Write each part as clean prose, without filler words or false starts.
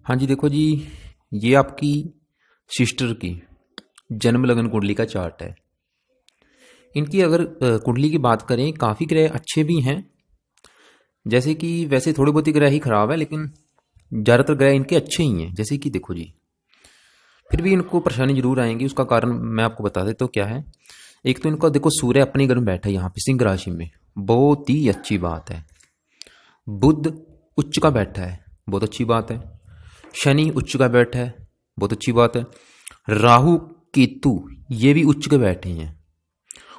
हाँ जी, देखो जी, ये आपकी सिस्टर की जन्म लगन कुंडली का चार्ट है। इनकी अगर कुंडली की बात करें, काफ़ी ग्रह अच्छे भी हैं। जैसे कि वैसे थोड़े बहुत ही ग्रह ही खराब है, लेकिन ज़्यादातर ग्रह इनके अच्छे ही हैं। जैसे कि देखो जी, फिर भी इनको परेशानी जरूर आएंगी। उसका कारण मैं आपको बता देता हूँ क्या है। एक तो इनका देखो, सूर्य अपने घर में बैठा है यहाँ पे सिंह राशि में, बहुत ही अच्छी बात है। बुध उच्च का बैठा है, बहुत अच्छी बात है। शनि उच्च का बैठा है, बहुत अच्छी बात है। राहु केतु ये भी उच्च के बैठे हैं।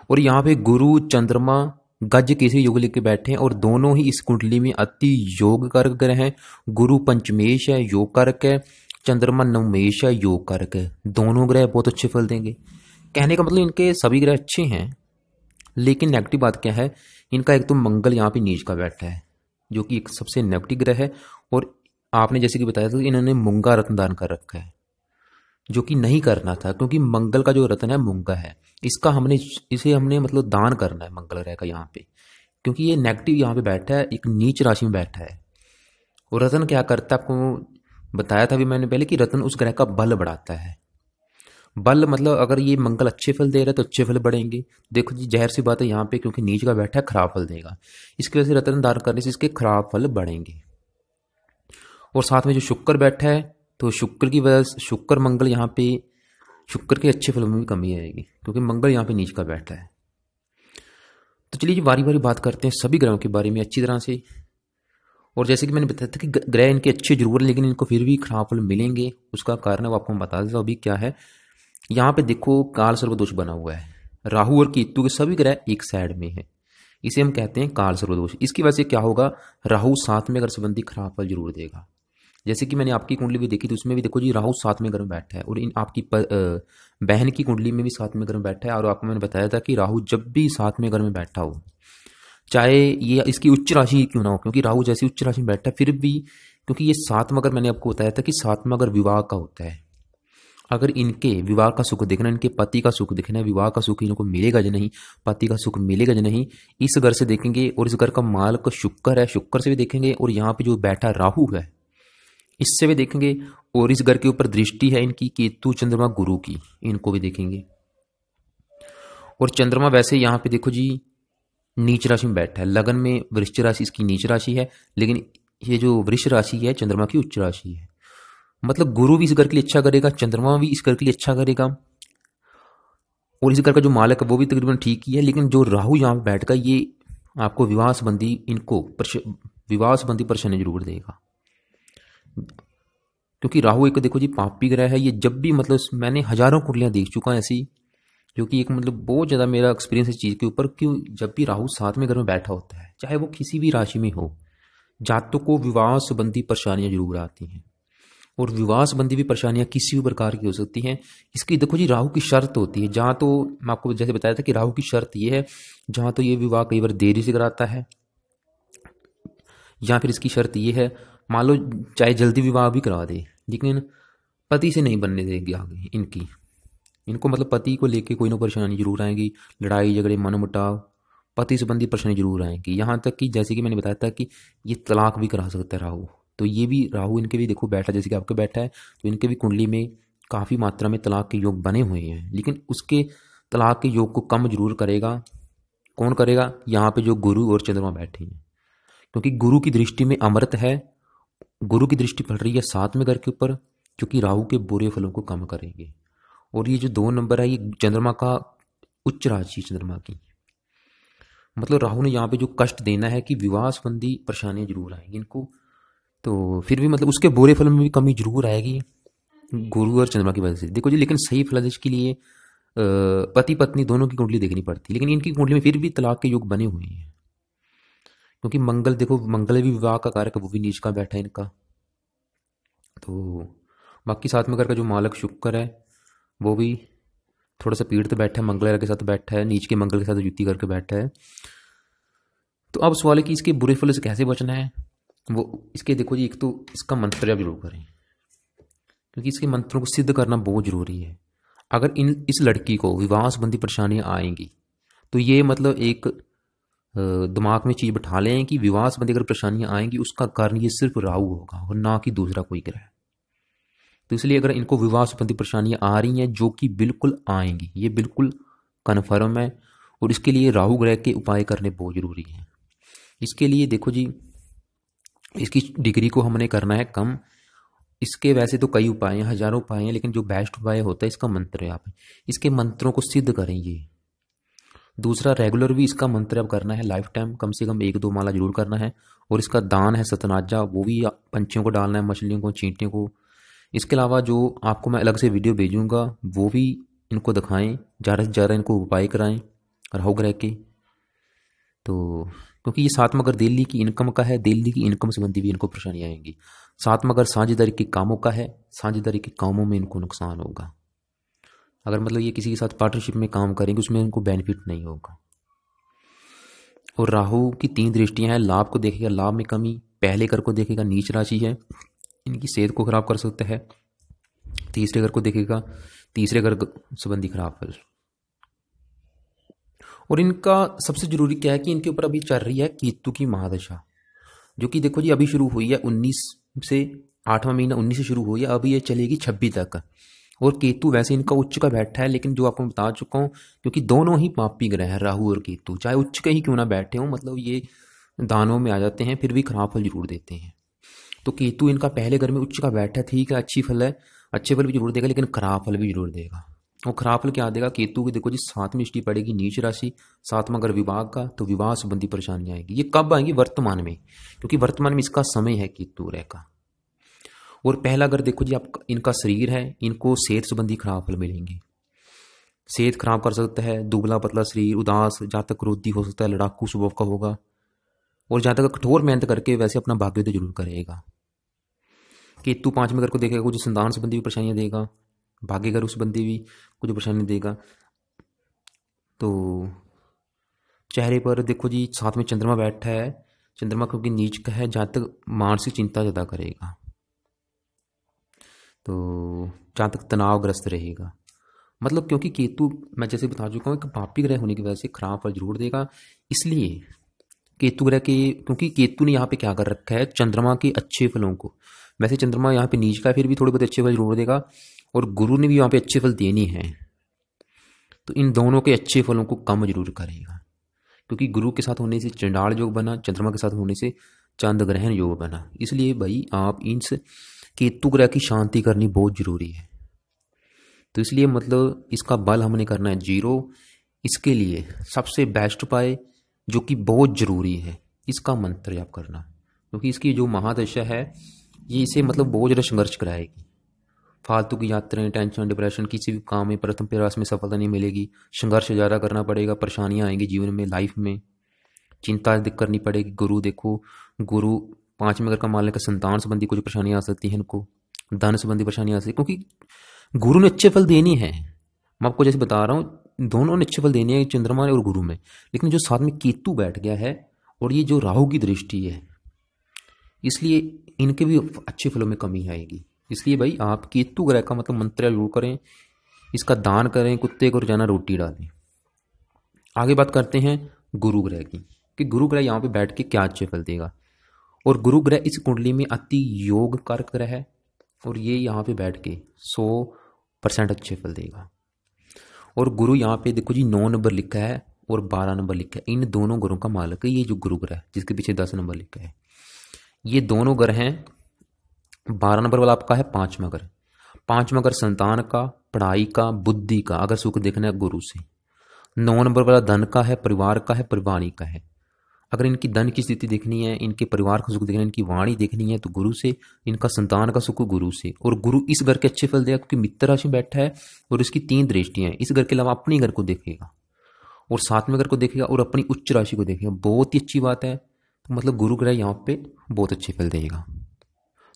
और यहाँ पे गुरु चंद्रमा गज केसरी योग लेके बैठे हैं, और दोनों ही इस कुंडली में अति योग कारक ग्रह हैं। गुरु पंचमेश है, योग कारक है। चंद्रमा नवमेश है, योग कारक है। दोनों ग्रह बहुत अच्छे फल देंगे। कहने का मतलब इनके सभी ग्रह अच्छे हैं। लेकिन नेगेटिव बात क्या है, इनका एक तो मंगल यहाँ पे नीच का बैठा है, जो कि एक सबसे नेगेटिव ग्रह है। और आपने जैसे कि बताया था कि इन्होंने मूंगा रत्न दान कर रखा है, जो कि नहीं करना था, क्योंकि मंगल का जो रत्न है मूंगा है। इसका हमने इसे हमने मतलब दान करना है मंगल ग्रह का यहाँ पे, क्योंकि ये नेगेटिव यहाँ पे बैठा है, एक नीच राशि में बैठा है। और रत्न क्या करता है, आपको बताया था भी मैंने पहले कि रत्न उस ग्रह का बल बढ़ाता है। बल मतलब अगर ये मंगल अच्छे फल दे रहा है तो अच्छे फल बढ़ेंगे। देखो जी, जहर सी बात है यहाँ पे, क्योंकि नीच का बैठा है, खराब फल देगा। इसकी वजह से रत्न दान करने से इसके खराब फल बढ़ेंगे। और साथ में जो शुक्र बैठा है, तो शुक्र की वजह से शुक्र मंगल यहाँ पे, शुक्र के अच्छे फलों में भी कमी आएगी, क्योंकि मंगल यहाँ पे नीच का बैठा है। तो चलिए जी, बारी बारी बात करते हैं सभी ग्रहों के बारे में अच्छी तरह से। और जैसे कि मैंने बताया था कि ग्रह इनके अच्छे जरूर हैं, लेकिन इनको फिर भी खराब फल मिलेंगे। उसका कारण वो आपको मैं बता देता हूँ अभी क्या है। यहाँ पे देखो, काल सर्वदोष बना हुआ है। राहु और केतु के सभी ग्रह एक साइड में है, इसे हम कहते हैं काल सर्वदोष। इसकी वजह से क्या होगा, राहु साथ में अगर संबंधी खराब फल जरूर देगा। जैसे कि मैंने आपकी कुंडली भी देखी थी, उसमें भी देखो जी, राहु साथ में घर में बैठा है। और इन आपकी बहन की कुंडली में भी साथ में घर में बैठा है। और आपको मैंने बताया था कि राहु जब भी साथ में घर में बैठा हो, चाहे ये इसकी उच्च राशि ही क्यों ना हो, क्योंकि राहु जैसी उच्च राशि में बैठा है फिर भी, क्योंकि ये साथ में, अगर मैंने आपको बताया था कि साथ में अगर विवाह का होता है, अगर इनके विवाह का सुख देखना, इनके पति का सुख देखना है, विवाह का सुख इनको मिलेगा या नहीं, पति का सुख मिलेगा या नहीं, इस घर से देखेंगे। और इस घर का मालिक शुक्र है, शुक्र से भी देखेंगे। और यहाँ पे जो बैठा राहु है, इससे भी देखेंगे। और इस घर के ऊपर दृष्टि है इनकी केतु चंद्रमा गुरु की, इनको भी देखेंगे। और चंद्रमा वैसे यहाँ पे देखो जी, नीच राशि में बैठा है। लगन में वृश्चिक राशि इसकी नीच राशि है, लेकिन ये जो वृष राशि है चंद्रमा की उच्च राशि है। मतलब गुरु भी इस घर के लिए अच्छा करेगा, चंद्रमा भी इस घर के लिए अच्छा करेगा। और इस घर का जो मालिक है वो भी तकरीबन ठीक ही है। लेकिन जो राहु यहाँ पे बैठकर ये आपको विवाह संबंधी विवाह संबंधी परेशानी जरूर देगा। क्योंकि राहु एक देखो जी पापी ग्रह है। ये जब भी मतलब मैंने हजारों कुंडलियां देख चुका ऐसी, जो कि एक मतलब बहुत ज़्यादा मेरा एक्सपीरियंस इस चीज़ के ऊपर, क्यों जब भी राहु साथ में घर में बैठा होता है, चाहे वो किसी भी राशि में हो, जातकों को विवाह संबंधी परेशानियां जरूर आती हैं। और विवाह संबंधी भी परेशानियां किसी भी प्रकार की हो सकती हैं। इसकी देखो जी, राहु की शर्त होती है। जहाँ तो मैं आपको जैसे बताया था कि राहु की शर्त ये है, जहाँ तो ये विवाह कई बार देरी से कराता है, या फिर इसकी शर्त ये है, मान लो चाहे जल्दी विवाह भी करा दे, लेकिन पति से नहीं बनने देगी आगे इनकी। इनको मतलब पति को लेके कोई ना परेशानी जरूर आएगी, लड़ाई झगड़े मनमुटाव, पति संबंधी परेशानी जरूर आएगी। यहाँ तक कि जैसे कि मैंने बताया था कि ये तलाक भी करा सकता है राहु। तो ये भी राहु इनके भी देखो बैठा, जैसे कि आपके बैठा है, तो इनके भी कुंडली में काफ़ी मात्रा में तलाक के योग बने हुए हैं। लेकिन उसके तलाक के योग को कम जरूर करेगा। कौन करेगा, यहाँ पे जो गुरु और चंद्रमा बैठे हैं, क्योंकि गुरु की दृष्टि में अमृत है। गुरु की दृष्टि पड़ रही है साथ में घर के ऊपर, जो कि राहु के बुरे फलों को कम करेंगे। और ये जो 2 नंबर है, ये चंद्रमा का उच्च राशि चंद्रमा की, मतलब राहु ने यहाँ पे जो कष्ट देना है कि विवाह संबंधी परेशानियां जरूर आएंगी इनको। तो फिर भी मतलब उसके बुरे फल में भी कमी जरूर आएगी गुरु और चंद्रमा की वजह से। देखो जी, लेकिन सही फलादेश के लिए पति पत्नी दोनों की कुंडली देखनी पड़ती है। लेकिन इनकी कुंडली में फिर भी तलाक के योग बने हुए हैं, क्योंकि मंगल देखो, मंगल भी विवाह का कारक है, वो भी नीच का बैठा है इनका। तो बाकी साथ में करके जो मालक शुक्र है, वो भी थोड़ा सा पीड़ित बैठा है, मंगल ग्रह के साथ बैठा है, नीच के मंगल के साथ युति करके बैठा है। तो अब सवाल है कि इसके बुरे फल से कैसे बचना है। वो इसके देखो जी, एक तो इसका मंत्र जाप जरूर करें, क्योंकि इसके मंत्रों को सिद्ध करना बहुत जरूरी है। अगर इस लड़की को विवाह संबंधी परेशानियां आएंगी, तो ये मतलब एक दिमाग में चीज बैठा लें कि विवाह संबंधी अगर परेशानियां आएंगी, उसका कारण ये सिर्फ राहु होगा और ना कि दूसरा कोई ग्रह। तो इसलिए अगर इनको विवाह संबंधी परेशानियां आ रही हैं, जो कि बिल्कुल आएंगी, ये बिल्कुल कन्फर्म है, और इसके लिए राहु ग्रह के उपाय करने बहुत जरूरी हैं। इसके लिए देखो जी, इसकी डिग्री को हमने करना है कम। इसके वैसे तो कई उपाय हैं, हजारों उपाय हैं, लेकिन जो बेस्ट उपाय होता है इसका मंत्र है। आप इसके मंत्रों को सिद्ध करेंगे। दूसरा, रेगुलर भी इसका मंत्र अब करना है, लाइफ टाइम कम से कम 1-2 माला जरूर करना है। और इसका दान है सतनाजा, वो भी पंछियों को डालना है, मछलियों को, चींटियों को। इसके अलावा जो आपको मैं अलग से वीडियो भेजूंगा, वो भी इनको दिखाएं, ज़्यादा से ज़्यादा इनको उपाय कराएं राहु ग्रह के। तो क्योंकि ये सातवां घर दिल्ली की इनकम का है, दिल्ली की इनकम संबंधी भी इनको परेशानी आएंगी। सातवां घर साझेदारी के कामों का है, साझेदारी के कामों में इनको नुकसान होगा। अगर मतलब ये किसी के साथ पार्टनरशिप में काम करेंगे, उसमें इनको बेनिफिट नहीं होगा। और राहु की 3 दृष्टियां हैं। लाभ को देखेगा, लाभ में कमी। पहले घर को देखेगा, नीच राशि है, इनकी सेहत को खराब कर सकता है। तीसरे घर को देखेगा, तीसरे घर संबंधी खराब फल। और इनका सबसे जरूरी क्या है कि इनके ऊपर अभी चल रही है केतु की महादशा, जो कि देखो जी अभी शुरू हुई है 19 से, 8वां महीना 19 से शुरू हुई है, अभी ये चलेगी 26 तक। और केतु वैसे इनका उच्च का बैठा है, लेकिन जो आपको बता चुका हूँ, क्योंकि दोनों ही पापी ग्रह हैं, राहु और केतु, चाहे उच्च के ही क्यों ना बैठे हों, मतलब ये दानों में आ जाते हैं, फिर भी खराब फल जरूर देते हैं। तो केतु इनका पहले घर में उच्च का बैठा है, ठीक है, अच्छी फल है, अच्छे फल भी जरूर देगा, लेकिन खराब फल भी जरूर देगा। और खराब फल क्या देगा? केतु की देखो जी 7वीं दृष्टि पड़ेगी नीच राशि, 7वां घर विवाह का, तो विवाह संबंधी परेशानियां आएगी। ये कब आएंगी? वर्तमान में, क्योंकि वर्तमान में इसका समय है केतु ग्रह का। और पहला घर देखो जी आप, इनका शरीर है, इनको सेहत संबंधी खराब फल मिलेंगे। सेहत खराब कर सकता है, दुबला पतला शरीर, उदास, जातक क्रोधी हो सकता है, लड़ाकू स्वभाव का होगा, और जातक कठोर मेहनत करके वैसे अपना भाग्योदय जरूर करेगा। केतु 5वें घर को देखेगा, कुछ संतान संबंधी भी परेशानियां देगा, भाग्य घर संबंधी भी कुछ परेशानी देगा। तो चेहरे पर देखो जी 7 में चंद्रमा बैठा है, चंद्रमा क्योंकि नीच का है, जातक मानसिक चिंता ज्यादा करेगा, तो जातक तनावग्रस्त रहेगा। मतलब क्योंकि केतु मैं जैसे बता चुका हूँ कि पापी ग्रह होने की वजह से खराब फल जरूर देगा। इसलिए केतु ग्रह के, क्योंकि केतु ने यहाँ पे क्या कर रखा है, चंद्रमा के अच्छे फलों को, वैसे चंद्रमा यहाँ पे नीच का है, फिर भी थोड़े बहुत अच्छे फल जरूर देगा, और गुरु ने भी यहाँ पे अच्छे फल देनी है, तो इन दोनों के अच्छे फलों को कम जरूर करेगा। क्योंकि गुरु के साथ होने से चंडाल योग बना, चंद्रमा के साथ होने से चंद्र ग्रहण योग बना। इसलिए भाई आप इन केतु ग्रह की शांति करनी बहुत जरूरी है। तो इसलिए मतलब इसका बल हमने करना है 0। इसके लिए सबसे बेस्ट उपाय जो कि बहुत जरूरी है, इसका मंत्र जाप करना, क्योंकि इसकी जो महादशा है ये इसे मतलब बहुत ज़्यादा संघर्ष कराएगी। फालतू की यात्राएं, टेंशन, डिप्रेशन, किसी भी काम में प्रथम प्रयास में सफलता नहीं मिलेगी, संघर्ष ज़्यादा करना पड़ेगा, परेशानियां आएंगी जीवन में, लाइफ में चिंता करनी पड़ेगी। गुरु देखो, गुरु 5वें घर का मालिक, संतान संबंधी कुछ परेशानियां आ सकती हैं इनको, धन संबंधी परेशानियां आ सकती, क्योंकि गुरु ने अच्छे फल देनी है। मैं आपको जैसे बता रहा हूँ, दोनों ने अच्छे फल देने हैं, चंद्रमा और गुरु में, लेकिन जो साथ में केतु बैठ गया है और ये जो राहु की दृष्टि है, इसलिए इनके भी अच्छे फलों में कमी आएगी। इसलिए भाई आप केतु ग्रह का मतलब मंत्र जरूर करें, इसका दान करें, कुत्ते को रोजाना रोटी डालें। आगे बात करते हैं गुरु ग्रह की, कि गुरु ग्रह यहाँ पे बैठ के क्या अच्छे फल देगा। और गुरु ग्रह इस कुंडली में अति योग कारक ग्रह है, और ये यहाँ पे बैठ के 100% अच्छे फल देगा। और गुरु यहाँ पे देखो जी 9 नंबर लिखा है और 12 नंबर लिखा है, इन दोनों ग्रहों का मालिक है ये जो गुरु ग्रह है, जिसके पीछे 10 नंबर लिखा है। ये दोनों ग्रह हैं। 12 नंबर वाला आपका है 5वां घर, 5वां घर संतान का, पढ़ाई का, बुद्धि का, अगर सुख देखना है गुरु से। 9 नंबर वाला धन का है, परिवार का है, परिवाणी का है। अगर इनकी धन की स्थिति देखनी है, इनके परिवार का सुख देखना है, इनकी वाणी देखनी है, तो गुरु से, इनका संतान का सुख गुरु से। और गुरु इस घर के अच्छे फल देगा क्योंकि मित्र राशि में बैठा है और इसकी 3 दृष्टियां हैं। इस घर के अलावा अपने घर को देखेगा और 7वें घर को देखेगा और अपनी उच्च राशि को देखेगा, बहुत ही अच्छी बात है। तो मतलब गुरु ग्रह यहाँ पे बहुत अच्छे फल देगा।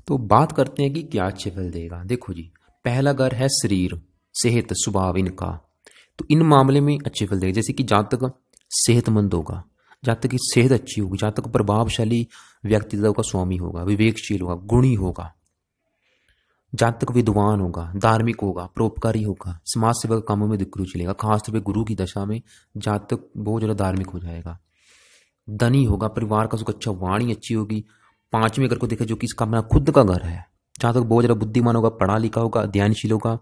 तो बात करते हैं कि क्या अच्छे फल देगा। देखो जी, पहला घर है शरीर, सेहत, स्वभाव इनका, तो इन मामले में अच्छे फल देगा। जैसे कि जातक सेहतमंद होगा, जातक की सेहत अच्छी होगी, जातक प्रभावशाली व्यक्तित्व का स्वामी होगा, विवेकशील होगा, गुणी होगा, जातक विद्वान होगा, धार्मिक होगा, परोपकारी होगा, समाज सेवा के कामों में रुचि लेगा। खासतौर पर गुरु की दशा में जातक बहुत ज्यादा धार्मिक हो जाएगा, धनी होगा, परिवार का सुख अच्छा, वाणी अच्छी होगी। 5वें घर को देखा जो कि इसका अपना खुद का घर है, जातक बहुत ज़्यादा बुद्धिमान होगा, पढ़ा लिखा होगा, अध्ययनशील होगा,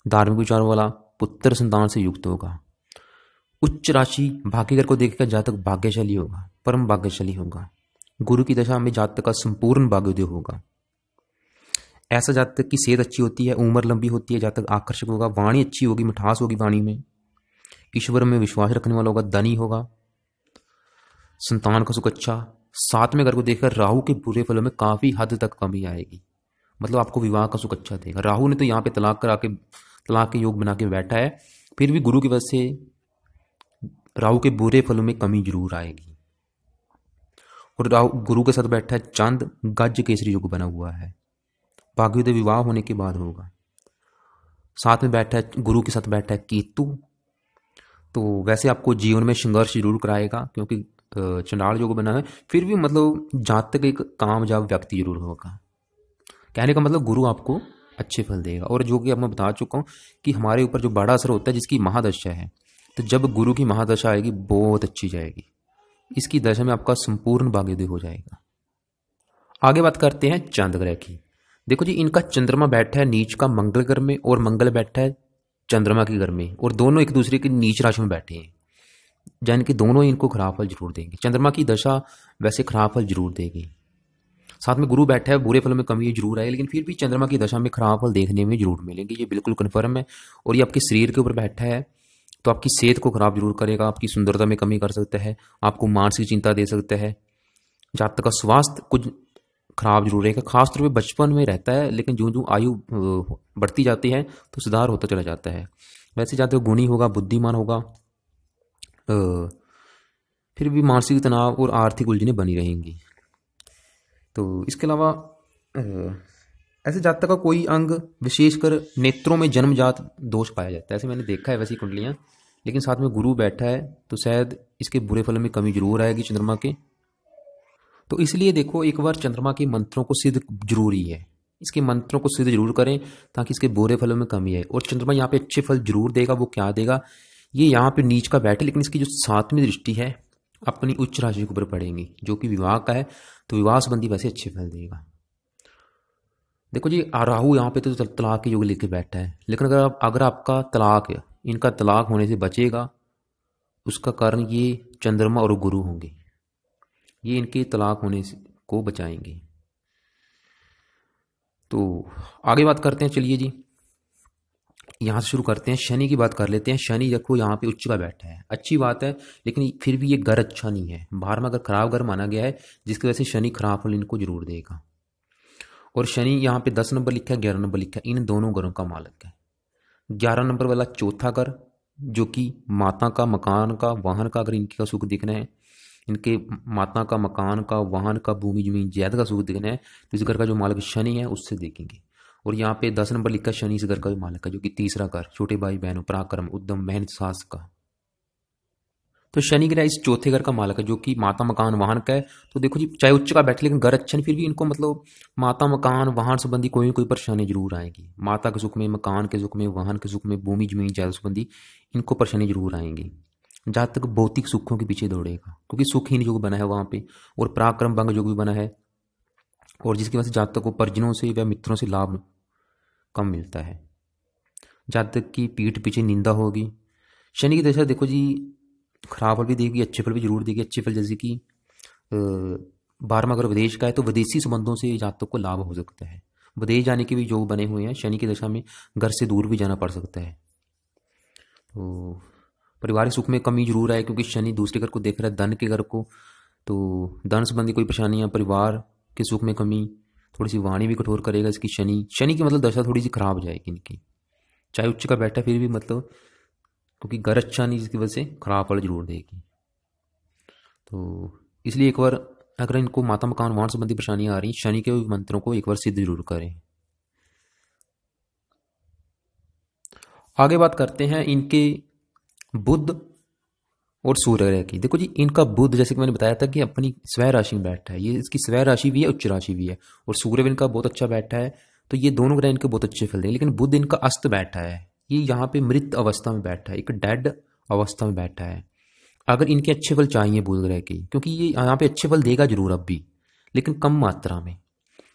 धार्मिक विचारों वाला, पुत्र संतान से युक्त होगा। उच्च राशि भाग्यगर को देखकर जातक भाग्यशाली होगा, परम भाग्यशाली होगा। गुरु की दशा में जातक का संपूर्ण भाग्योदय होगा। ऐसा जातक की सेहत अच्छी होती है, उम्र लंबी होती है, जातक आकर्षक होगा, वाणी अच्छी होगी, मिठास होगी वाणी में, ईश्वर में विश्वास रखने वाला होगा, धनी होगा, संतान का सुख अच्छा। सातवें घर को देखकर राहु के बुरे फलों में काफी हद तक कमी आएगी, मतलब आपको विवाह का सुख अच्छा देगा। राहु ने तो यहाँ पे तलाक के योग बना के बैठा है, फिर भी गुरु की वजह से राहु के बुरे फलों में कमी जरूर आएगी। और राहु गुरु के साथ बैठा है चांद, गज केसरी योग बना हुआ है, भाग्योदय विवाह होने के बाद होगा। साथ में बैठा है गुरु के साथ बैठा है केतु, तो वैसे आपको जीवन में संघर्ष जरूर कराएगा, क्योंकि चंडाल योग बना है, फिर भी मतलब जातक एक कामयाब व्यक्ति जरूर होगा। कहने का मतलब गुरु आपको अच्छे फल देगा। और जो कि अब मैं बता चुका हूँ कि हमारे ऊपर जो बड़ा असर होता है जिसकी महादशा है, तो जब गुरु की महादशा आएगी बहुत अच्छी जाएगी, इसकी दशा में आपका संपूर्ण भाग्योदय हो जाएगा। आगे बात करते हैं चंद्र ग्रह की। देखो जी, इनका चंद्रमा बैठा है नीच का मंगल घर में, और मंगल बैठा है चंद्रमा के घर में, और दोनों एक दूसरे के नीच राशि में बैठे हैं, यानी कि दोनों इनको खराब फल जरूर देंगे। चंद्रमा की दशा वैसे खराब फल जरूर देगी। साथ में गुरु बैठा है, बुरे फलों में कमी जरूर आएगी, लेकिन फिर भी चंद्रमा की दशा में खराब फल देखने में जरूर मिलेंगे, ये बिल्कुल कन्फर्म है। और ये आपके शरीर के ऊपर बैठा है, तो आपकी सेहत को खराब जरूर करेगा, आपकी सुंदरता में कमी कर सकता है, आपको मानसिक चिंता दे सकता है। जातक का स्वास्थ्य कुछ खराब जरूर रहेगा, खासतौर पे बचपन में रहता है, लेकिन जो जो आयु बढ़ती जाती है तो सुधार होता चला जाता है। वैसे जातक गुणी होगा, बुद्धिमान होगा, फिर भी मानसिक तनाव और आर्थिक उलझनें बनी रहेंगी। तो इसके अलावा ऐसे जातक का कोई अंग विशेषकर नेत्रों में जन्मजात दोष पाया जाता है, ऐसे मैंने देखा है वैसी कुंडलियाँ, लेकिन साथ में गुरु बैठा है तो शायद इसके बुरे फलों में कमी जरूर आएगी चंद्रमा के। तो इसलिए देखो, एक बार चंद्रमा के मंत्रों को सिद्ध जरूरी है, इसके मंत्रों को सिद्ध जरूर करें ताकि इसके बुरे फलों में कमी आए। और चंद्रमा यहाँ पे अच्छे फल जरूर देगा। वो क्या देगा, ये यहाँ पे नीच का बैठे, लेकिन इसकी जो सातवीं दृष्टि है अपनी उच्च राशि के ऊपर पड़ेंगी, जो कि विवाह का है, तो विवाह संबंधी वैसे अच्छे फल देगा। देखो जी, राहु यहाँ पे तो तलाक के योग लेके बैठा है, लेकिन अगर आपका तलाक है, इनका तलाक होने से बचेगा, उसका कारण ये चंद्रमा और गुरु होंगे, ये इनके तलाक होने को बचाएंगे। तो आगे बात करते हैं, चलिए जी यहाँ से शुरू करते हैं, शनि की बात कर लेते हैं। शनि देखो यहाँ पे उच्च का बैठा है, अच्छी बात है, लेकिन फिर भी ये घर अच्छा नहीं है, बाहर में अगर खराब घर माना गया है, जिसकी वजह से शनि खराब फल इनको जरूर देगा। और शनि यहाँ पे 10 नंबर लिखा है, 11 नंबर लिखा है, इन दोनों घरों का मालिक है। 11 नंबर वाला चौथा घर, जो कि माता का, मकान का, वाहन का, अगर इनका सुख दिखना है, इनके माता का, मकान का, वाहन का, भूमि जमीन जायदाद का सुख दिखना है, तो इस घर का जो मालिक शनि है उससे देखेंगे। और यहाँ पे 10 नंबर लिखा है, शनि इस घर का भी मालिक है, जो कि तीसरा घर, छोटे भाई बहनों, पराक्रम, उद्यम, मेहनत, साहस का। तो शनि ग्रह इस चौथे घर का मालिक है, जो कि माता, मकान, वाहन का है। तो देखो जी, चाहे उच्च का बैठे, लेकिन घर अच्छा नहीं, फिर भी इनको मतलब माता, मकान, वाहन संबंधी कोई ना कोई परेशानी जरूर आएगी। माता के सुख में, मकान के सुख में, वाहन के सुख में, भूमि जमीन जायदाद संबंधी इनको परेशानी जरूर आएंगी। जहाँ तक भौतिक सुखों के पीछे दौड़ेगा, क्योंकि सुखहीन योग बना है वहाँ पे, और पराक्रम भंग योग भी बना है, और जिसकी वजह से जातक को परिजनों से व मित्रों से लाभ कम मिलता है। जातक की पीठ पीछे निंदा होगी। शनि की दशा देखो जी, खराब फल भी देगी, अच्छे फल भी जरूर देगी। अच्छे फल जैसे कि 12वां अगर विदेश का है, तो विदेशी संबंधों से जातक को लाभ हो सकता है। विदेश जाने के भी योग बने हुए हैं शनि की दशा में, घर से दूर भी जाना पड़ सकता है। तो पारिवारिक सुख में कमी जरूर आए, क्योंकि शनि दूसरे घर को देख रहा है, धन के घर को, तो धन संबंधी कोई परेशानियां, परिवार के सुख में कमी, थोड़ी सी वाणी भी कठोर करेगा इसकी शनि की मतलब दशा थोड़ी सी खराब हो जाएगी इनकी। चाहे उच्च का बैठा फिर भी मतलब, क्योंकि घर अच्छा नहीं, जिसकी वजह से खराब फल जरूर देगी। तो इसलिए एक बार अगर इनको माता, मकान, वाहन संबंधी परेशानियां आ रही, शनि के मंत्रों को एक बार सिद्ध जरूर करें। आगे बात करते हैं इनके बुध और सूर्य ग्रह की। देखो जी, इनका बुध जैसे कि मैंने बताया था कि अपनी स्वय राशि में बैठा है, ये इसकी स्वय राशि भी है, उच्च राशि भी है, और सूर्य भी इनका बहुत अच्छा बैठा है। तो ये दोनों ग्रह इनके बहुत अच्छे फल देंगे। लेकिन बुध इनका अस्त बैठा है, ये यहाँ पे मृत अवस्था में बैठा है, एक डेड अवस्था में बैठा है। अगर इनके अच्छे फल चाहिए बुध ग्रह के, क्योंकि ये यहाँ पे अच्छे फल देगा जरूर अब भी, लेकिन कम मात्रा में,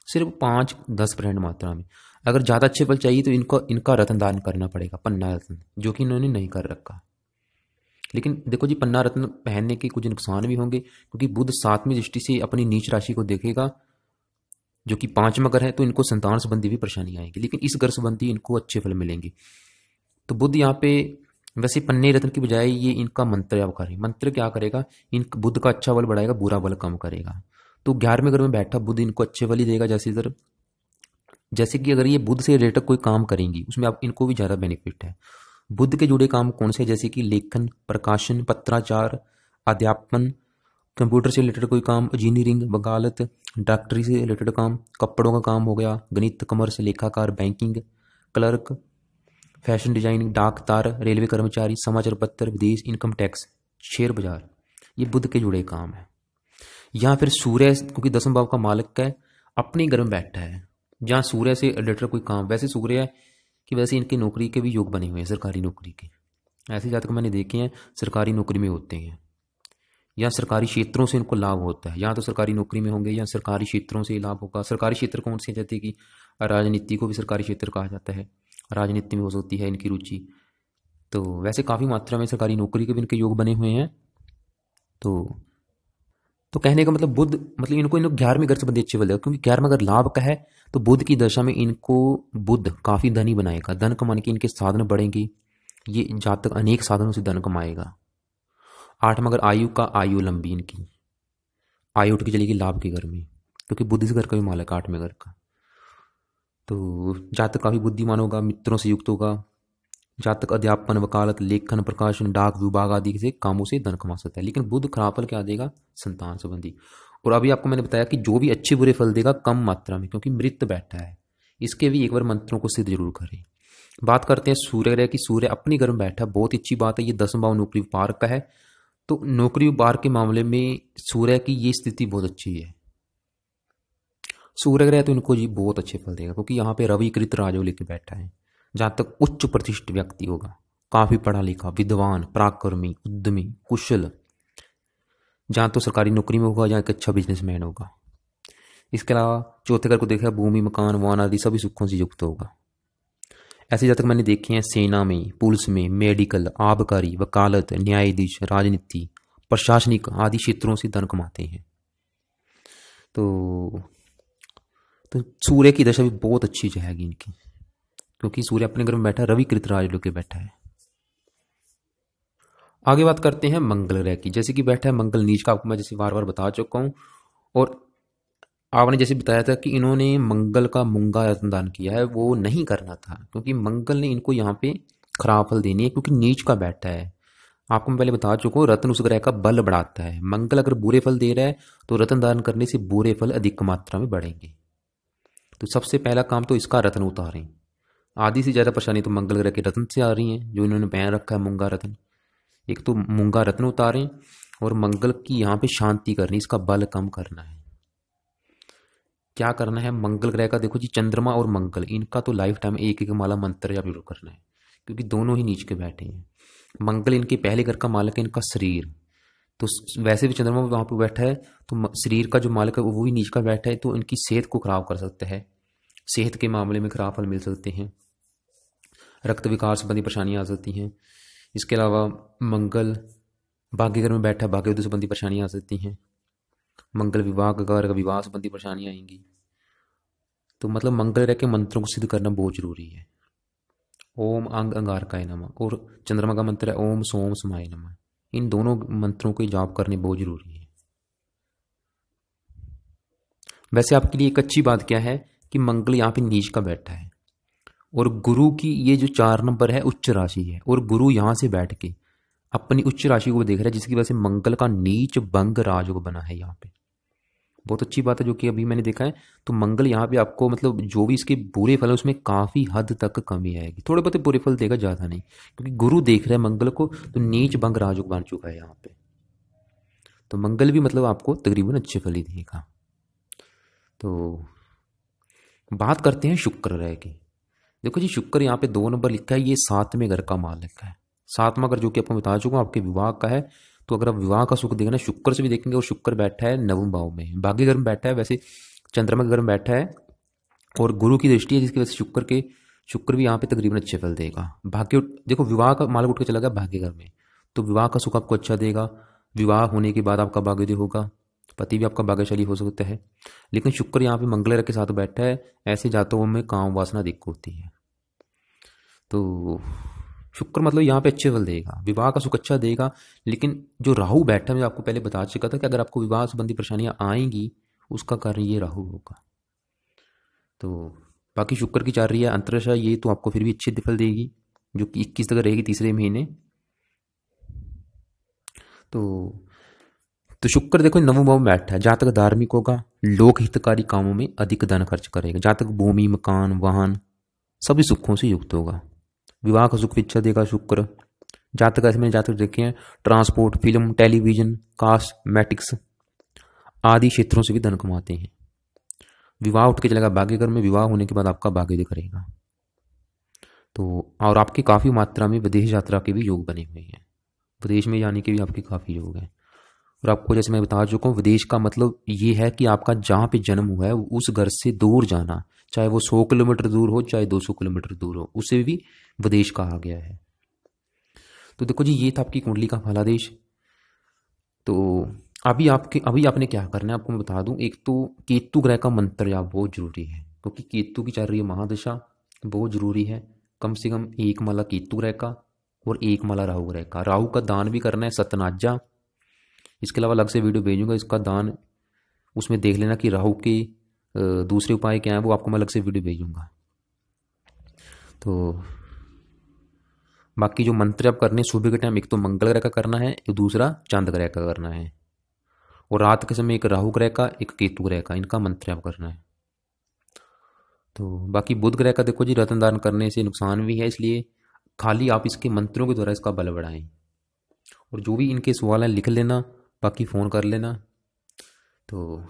सिर्फ 5-10% मात्रा में। अगर ज़्यादा अच्छे फल चाहिए तो इनका रत्न दान करना पड़ेगा, पन्ना रत्न, जो कि इन्होंने नहीं कर रखा। लेकिन देखो जी, पन्ना रत्न पहनने के कुछ नुकसान भी होंगे, क्योंकि बुध 7वीं दृष्टि से अपनी नीच राशि को देखेगा, जो कि 5 में अगर है, तो इनको संतान संबंधी भी परेशानी आएगी, लेकिन इस घर संबंधी इनको अच्छे फल मिलेंगे। तो बुध यहाँ पे वैसे पन्ने रत्न की बजाय ये इनका मंत्र या करें, मंत्र क्या करेगा, इन बुध का अच्छा बल बढ़ाएगा, बुरा बल कम करेगा। तो 11वें घर में बैठा बुध इनको अच्छे बल ही देगा। जैसे कि अगर ये बुध से रिलेटेड कोई काम करेंगी, उसमें आप इनको भी ज़्यादा बेनिफिट है। बुध के जुड़े काम कौन से, जैसे कि लेखन, प्रकाशन, पत्राचार, अध्यापन, कंप्यूटर से रिलेटेड कोई काम, इंजीनियरिंग, वकालत, डॉक्टरी से रिलेटेड काम, कपड़ों का काम हो गया, गणित, कॉमर्स, लेखाकार, बैंकिंग, क्लर्क, फैशन डिजाइनिंग, डाक तार, रेलवे कर्मचारी, समाचार पत्र, विदेश, इनकम टैक्स, शेयर बाजार, ये बुध के जुड़े काम है। यहाँ फिर सूर्य, क्योंकि 10वें भाव का मालिक है, अपने घर में बैठा है, जहाँ सूर्य से रिलेटेड कोई काम, वैसे सूर्य है कि वैसे इनके नौकरी के भी योग बने हुए हैं, सरकारी नौकरी के। ऐसे जातक मैंने देखे हैं सरकारी नौकरी में होते हैं, या सरकारी क्षेत्रों से इनको लाभ होता है, या तो सरकारी नौकरी में होंगे या सरकारी क्षेत्रों से लाभ होगा। सरकारी क्षेत्र कौन से, जैसे कि राजनीति को भी सरकारी क्षेत्र कहा जाता है, राजनीति में हो सकती है इनकी रुचि। तो वैसे काफ़ी मात्रा में सरकारी नौकरी के भी इनके योग बने हुए हैं। तो कहने का मतलब बुध, मतलब इनको 11वें घर से बंदे अच्छे बल, क्योंकि 11वां घर लाभ का है, तो बुध की दशा में इनको बुध काफ़ी धनी बनाएगा। धन कमाने के इनके साधन बढ़ेंगे, ये जातक अनेक साधनों से धन कमाएगा। 8वां घर आयु का, आयु लंबी, इनकी आयु उठ के चलेगी लाभ के घर में, क्योंकि बुध इस घर का भी मालिक 8वें घर का। तो जातक काफ़ी बुद्धिमान होगा, मित्रों से युक्त होगा। जातक अध्यापन, वकालत, लेखन, प्रकाशन, डाक विभाग आदि से कामों से धन कमा सकता है। लेकिन बुध खराब फल क्या देगा, संतान संबंधी। और अभी आपको मैंने बताया कि जो भी अच्छे बुरे फल देगा कम मात्रा में, क्योंकि मृत बैठा है। इसके भी एक बार मंत्रों को सिद्ध जरूर करें। बात करते हैं सूर्य ग्रह की। सूर्य अपने घर में बैठा, बहुत अच्छी बात है। ये 10वां भाव नौकरी व्यापार का है, तो नौकरी व्यापार के मामले में सूर्य की ये स्थिति बहुत अच्छी है। सूर्य ग्रह तो इनको जी बहुत अच्छे फल देगा, क्योंकि यहाँ पे रवि कृत राजो लेके बैठा है। जहाँ तक उच्च प्रतिष्ठित व्यक्ति होगा, काफी पढ़ा लिखा, विद्वान, पराक्रमी, उद्यमी, कुशल, जहाँ तो सरकारी नौकरी में होगा, जहाँ एक अच्छा बिजनेसमैन होगा। इसके अलावा चौथे घर को देखा, भूमि, मकान, वाहन आदि सभी सुखों से युक्त होगा। ऐसे जातक मैंने देखे हैं सेना में, पुलिस में, मेडिकल, आबकारी, वकालत, न्यायाधीश, राजनीति, प्रशासनिक आदि क्षेत्रों से धन कमाते हैं। तो सूर्य की दशा भी बहुत अच्छी जाएगी इनकी, क्योंकि सूर्य अपने घर में बैठा है, रवि कृत राज लोग के बैठा है। आगे बात करते हैं मंगल ग्रह की। जैसे कि बैठा है मंगल नीच का, आपको मैं जैसे बार बार बता चुका हूं, और आपने जैसे बताया था कि इन्होंने मंगल का मूंगा रत्न दान किया है, वो नहीं करना था, क्योंकि मंगल ने इनको यहाँ पे खराब फल देनी है, क्योंकि नीच का बैठा है। आपको मैं पहले बता चुका हूँ, रत्न उस ग्रह का बल बढ़ाता है। मंगल अगर बुरे फल दे रहा है तो रत्न दान करने से बुरे फल अधिक मात्रा में बढ़ेंगे। तो सबसे पहला काम तो इसका रत्न उतारें। आधी से ज़्यादा परेशानी तो मंगल ग्रह के रत्न से आ रही हैं, जो इन्होंने पहन रखा है मूंगा रत्न। एक तो मूंगा रत्न उतारें, और मंगल की यहाँ पे शांति करनी, इसका बल कम करना है। क्या करना है मंगल ग्रह का, देखो जी, चंद्रमा और मंगल, इनका तो लाइफ टाइम एक एक माला मंत्र या जरूर करना है, क्योंकि दोनों ही नीच के बैठे हैं। मंगल इनके पहले घर का मालिक है, इनका शरीर। तो वैसे भी चंद्रमा वहाँ पर बैठा है, तो शरीर का जो मालिक है वो भी नीच का बैठा है, तो इनकी सेहत को खराब कर सकता है। सेहत के मामले में खराब फल मिल सकते हैं, रक्त विकार संबंधी परेशानियां आ सकती हैं। इसके अलावा मंगल भाग्य घर में बैठा, भाग्य युद्ध संबंधी परेशानियां आ सकती हैं। मंगल विवाह का विवाह संबंधी परेशानियां आएंगी। तो मतलब मंगल ग्रह के मंत्रों को सिद्ध करना बहुत जरूरी है। ओम अंग अंगारकाय नमः, और चंद्रमा का मंत्र है ओम सोम समाय नमः। इन दोनों मंत्रों को जाप करने बहुत जरूरी है। वैसे आपके लिए एक अच्छी बात क्या है कि मंगल यहाँ पे नीच का बैठा है, और गुरु की ये जो 4 नंबर है उच्च राशि है, और गुरु यहाँ से बैठ के अपनी उच्च राशि को देख रहा है, जिसकी वजह से मंगल का नीच भंग राजयोग बना है यहाँ पे। बहुत अच्छी बात है, जो कि अभी मैंने देखा है। तो मंगल यहाँ पे आपको मतलब जो भी इसके बुरे फल है उसमें काफ़ी हद तक कमी आएगी। थोड़े बहुत बुरे फल देगा, ज़्यादा नहीं, क्योंकि गुरु देख रहा है मंगल को, तो नीच भंग राजयोग बन चुका है यहाँ पे। तो मंगल भी मतलब आपको तकरीबन अच्छे फल ही देगा। तो बात करते हैं शुक्र ग्रह की। देखो जी, शुक्र यहाँ पे 2 नंबर लिखा है, ये 7वें घर का मालिक है। 7वां घर जो कि आपको बता चुका हूँ आपके विवाह का है। तो अगर आप विवाह का सुख देखना शुक्र से भी देखेंगे, और शुक्र बैठा है 9वें भाव में, भाग्य घर में बैठा है। वैसे चंद्रमा के घर में बैठा है और गुरु की दृष्टि है, जिसकी वजह से शुक्र भी यहाँ पे तकरीबन अच्छे फल देगा। भाग्य, देखो विवाह का मालक उठ के चला गया भाग्य घर में, तो विवाह का सुख आपको अच्छा देगा। विवाह होने के बाद आपका भाग्योदय होगा, पति भी आपका भाग्यशाली हो सकता है। लेकिन शुक्र यहाँ पे मंगल ग्रह के साथ बैठा है, ऐसे जातकों में काम वासना अधिक होती है। तो शुक्र मतलब यहाँ पे अच्छे फल देगा, विवाह का सुख अच्छा देगा। लेकिन जो राहु बैठा, मैं आपको पहले बता चुका था कि अगर आपको विवाह संबंधी परेशानियां आएंगी, उसका कारण ये राहु होगा। तो बाकी शुक्र की चल रही है अंतरदशा, ये तो आपको फिर भी अच्छे फल देगी, जो कि 21 तक रहेगी, तीसरे महीने। तो शुक्र देखो नवम भाव में बैठा है, जहाँ तक धार्मिक होगा, लोक हितकारी कामों में अधिक धन खर्च करेगा। जहाँ तक भूमि, मकान, वाहन सभी सुखों से युक्त होगा। विवाह का सुख भी अच्छा देगा शुक्र। जहाँ तक ऐसे में जहाँ तक देखे हैं, ट्रांसपोर्ट, फिल्म, टेलीविजन, कॉस्मेटिक्स आदि क्षेत्रों से भी धन कमाते हैं। विवाह उठ के चलेगा भाग्य घर में, विवाह होने के बाद आपका भाग्योदय करेगा। तो और आपकी काफ़ी मात्रा में विदेश यात्रा के भी योग बने हुए हैं, विदेश में जाने के भी आपके काफ़ी योग हैं। और आपको जैसे मैं बता चुका हूँ, विदेश का मतलब ये है कि आपका जहाँ पे जन्म हुआ है उस घर से दूर जाना, चाहे वो 100 किलोमीटर दूर हो, चाहे 200 किलोमीटर दूर हो, उसे भी विदेश कहा गया है। तो देखो जी, ये था आपकी कुंडली का फलादेश। तो अभी आपने क्या करना है, आपको मैं बता दूं। एक तो केतु ग्रह का मंत्र जाप बहुत जरूरी है, क्योंकि केतु की चल रही है महादशा, बहुत जरूरी है। कम से कम एक माला केतु ग्रह का और एक माला राहु ग्रह का। राहु का दान भी करना है सतनाजा। इसके अलावा अलग से वीडियो भेजूंगा इसका दान, उसमें देख लेना कि राहु के दूसरे उपाय क्या हैं, वो आपको मैं अलग से वीडियो भेजूंगा। तो बाकी जो मंत्र आप करने सुबह के टाइम, एक तो मंगल ग्रह का करना है, एक दूसरा चांद ग्रह का करना है, और रात के समय एक राहु ग्रह का, एक केतु ग्रह का, इनका मंत्र आप करना है। तो बाकी बुध ग्रह का देखो जी, रत्न दान करने से नुकसान भी है, इसलिए खाली आप इसके मंत्रों के द्वारा इसका बल बढ़ाएं। और जो भी इनके सवाल हैं लिख लेना, बाकी फ़ोन कर लेना। तो